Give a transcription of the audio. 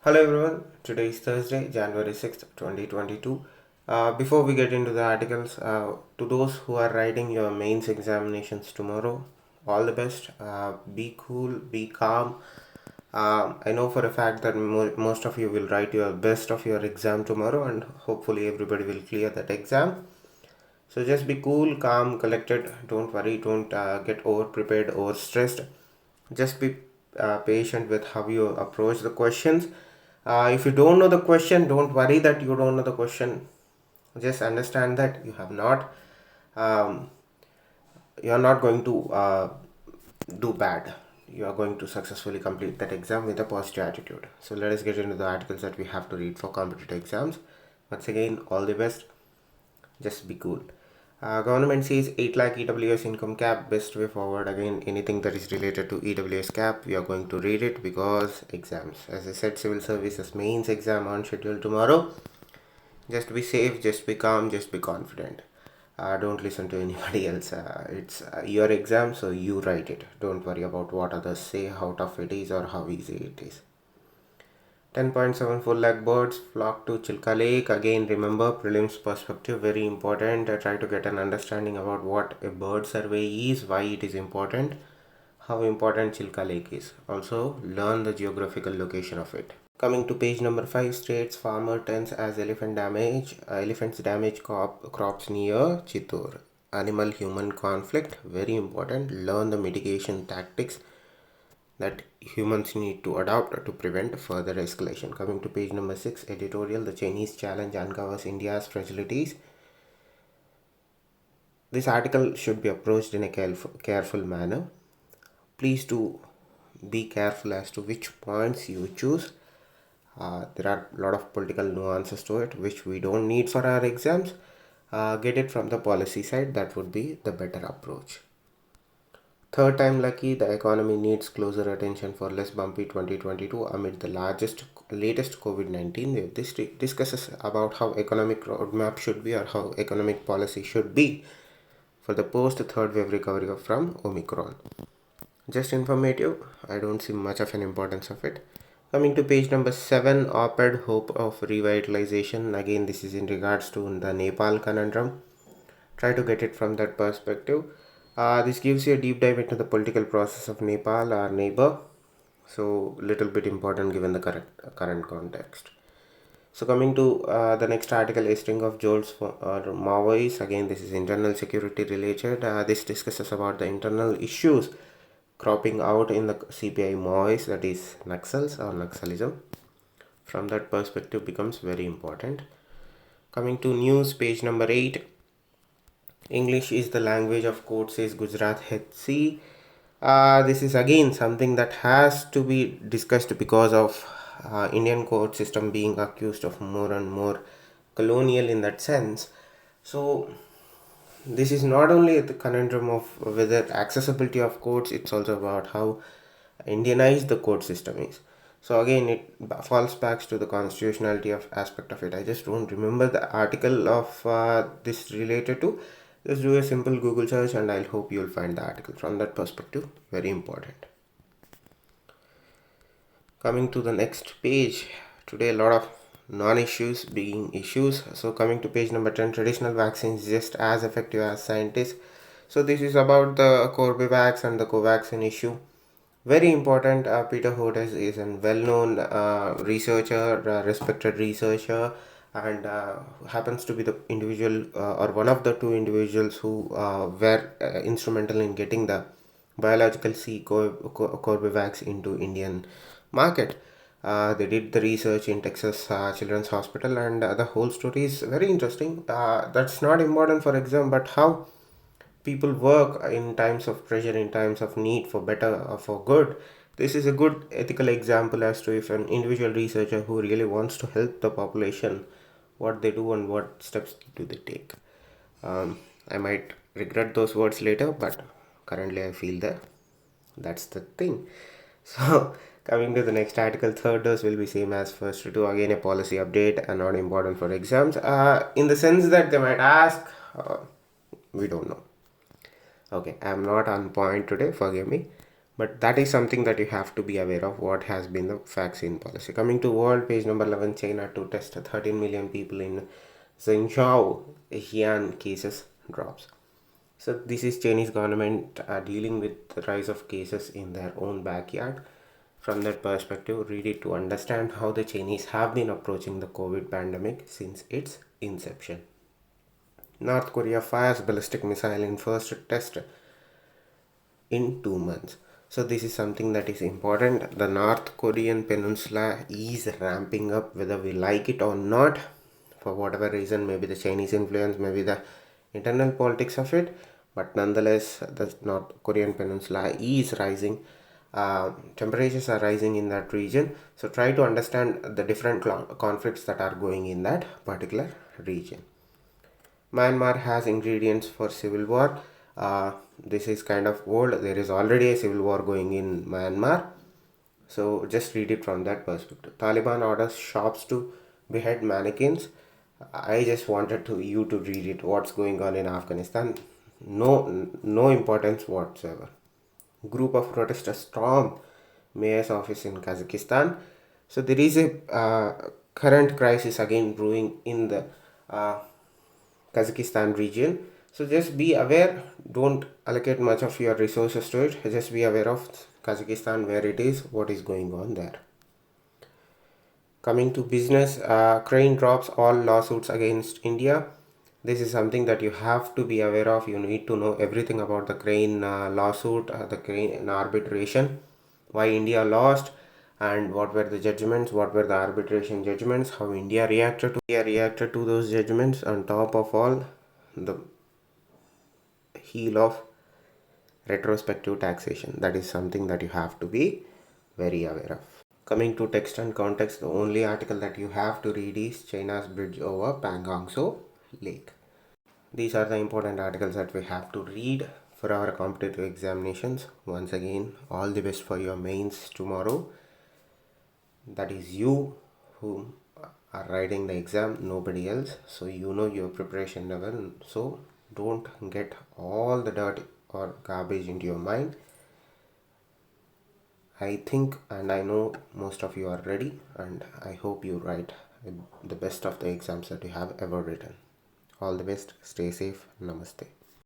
Hello everyone, today is Thursday, January 6th, 2022. Before we get into the articles, to those who are writing your mains examinations tomorrow, all the best. Be cool, be calm. I know for a fact that most of you will write your best of your exam tomorrow, and hopefully everybody will clear that exam. So just be cool, calm, collected. Don't worry, don't get over prepared or stressed. Just be patient with how you approach the questions. If you don't know the question, don't worry that you don't know the question. Just understand that um, you are not going to do bad. You are going to successfully complete that exam with a positive attitude. So let us get into the articles that we have to read for competitive exams. Once again, all the best. Just be cool. Government says 8 lakh EWS income cap, best way forward. Again, anything that is related to EWS cap, we are going to read it because exams. As I said, civil services mains exam on schedule tomorrow. Just be safe, just be calm, just be confident. Don't listen to anybody else. It's your exam, so you write it. Don't worry about what others say, how tough it is, or how easy it is. 10.74 lakh birds flock to Chilka Lake. Again, remember prelims perspective, very important. Try to get an understanding about what a bird survey is, why it is important, how important Chilka Lake is. Also, learn the geographical location of it. Coming to page number 5, states farmer tends as elephants damage crops near Chittor. Animal human conflict, very important. Learn the mitigation tactics that humans need to adopt to prevent further escalation. Coming to page number 6, editorial, the Chinese challenge uncovers India's fragilities. This article should be approached in a careful manner. Please do be careful as to which points you choose. There are a lot of political nuances to it which we don't need for our exams. Get it from the policy side, that would be the better approach. Third time lucky, the economy needs closer attention for less bumpy 2022 amid the latest COVID-19 wave. This discusses about how economic roadmap should be or how economic policy should be for the post third wave recovery from Omicron. Just informative, I don't see much of an importance of it. Coming to page number 7, op-ed hope of revitalization. Again, this is in regards to the Nepal conundrum. Try to get it from that perspective. This gives you a deep dive into the political process of Nepal, our neighbor. So, little bit important given the current context. So, coming to the next article, a string of jolts for Maois. Again, this is internal security related. This discusses about the internal issues cropping out in the CPI Maois, that is Naxals or Naxalism. From that perspective, becomes very important. Coming to news, page number 8. English is the language of court, says Gujarat HC. This is again something that has to be discussed because of Indian court system being accused of more and more colonial in that sense. So this is not only the conundrum of whether accessibility of courts, it's also about how Indianized the court system is. So again, it falls back to the constitutionality of aspect of it. I just don't remember the article of this related to. Just do a simple Google search and I'll hope you'll find the article. From that perspective, very important. Coming to the next page, today a lot of non-issues being issues. So coming to page number 10, traditional vaccines just as effective as scientists. So this is about the Corbevax and the Covaxin issue. Very important. Peter Hodes is a well-known researcher, respected researcher, and happens to be the individual or one of the two individuals who were instrumental in getting the biological C Corbevax into Indian market. They did the research in Texas Children's Hospital, and the whole story is very interesting. That's not important for exam, but how people work in times of pressure, in times of need for better or for good. This is a good ethical example as to if an individual researcher who really wants to help the population, what they do and what steps do they take. I might regret those words later, but currently I feel that that's the thing. So coming to the next article, third dose will be same as first two. Again, a policy update and not important for exams. In the sense that they might ask, we don't know. Okay, I'm not on point today, forgive me. But that is something that you have to be aware of what has been the vaccine policy. Coming to world, page number 11, China to test 13 million people in Zhengzhou, Xi'an cases drops. So this is Chinese government dealing with the rise of cases in their own backyard. From that perspective, read it to understand how the Chinese have been approaching the COVID pandemic since its inception. North Korea fires ballistic missile in first test in 2 months. So this is something that is important. The North Korean peninsula is ramping up, whether we like it or not, for whatever reason, maybe the Chinese influence, maybe the internal politics of it, but nonetheless the North Korean peninsula is rising. Temperatures are rising in that region, so try to understand the different conflicts that are going in that particular region. Myanmar has ingredients for civil war. This is kind of old. There is already a civil war going in Myanmar. So just read it from that perspective. Taliban orders shops to behead mannequins. I just wanted you to read it. What's going on in Afghanistan? No importance whatsoever. Group of protesters storm mayor's office in Kazakhstan. So there is a current crisis again brewing in the Kazakhstan region. So just be aware, don't allocate much of your resources to it. Just be aware of Kazakhstan, where it is, what is going on there. Coming to business, Crane drops all lawsuits against India. This is something that you have to be aware of. You need to know everything about the Crane lawsuit, the Crane arbitration, why India lost, and what were the judgments, what were the arbitration judgments, how India reacted to those judgments, on top of all, the heel of retrospective taxation. That is something that you have to be very aware of. Coming to text and context, the only article that you have to read is China's bridge over Pangongso Lake. These are the important articles that we have to read for our competitive examinations. Once again, all the best for your mains tomorrow. That is you who are writing the exam, nobody else. So you know your preparation level. So don't get all the dirt or garbage into your mind. I think and I know most of you are ready, and I hope you write the best of the exams that you have ever written. All the best, stay safe, namaste.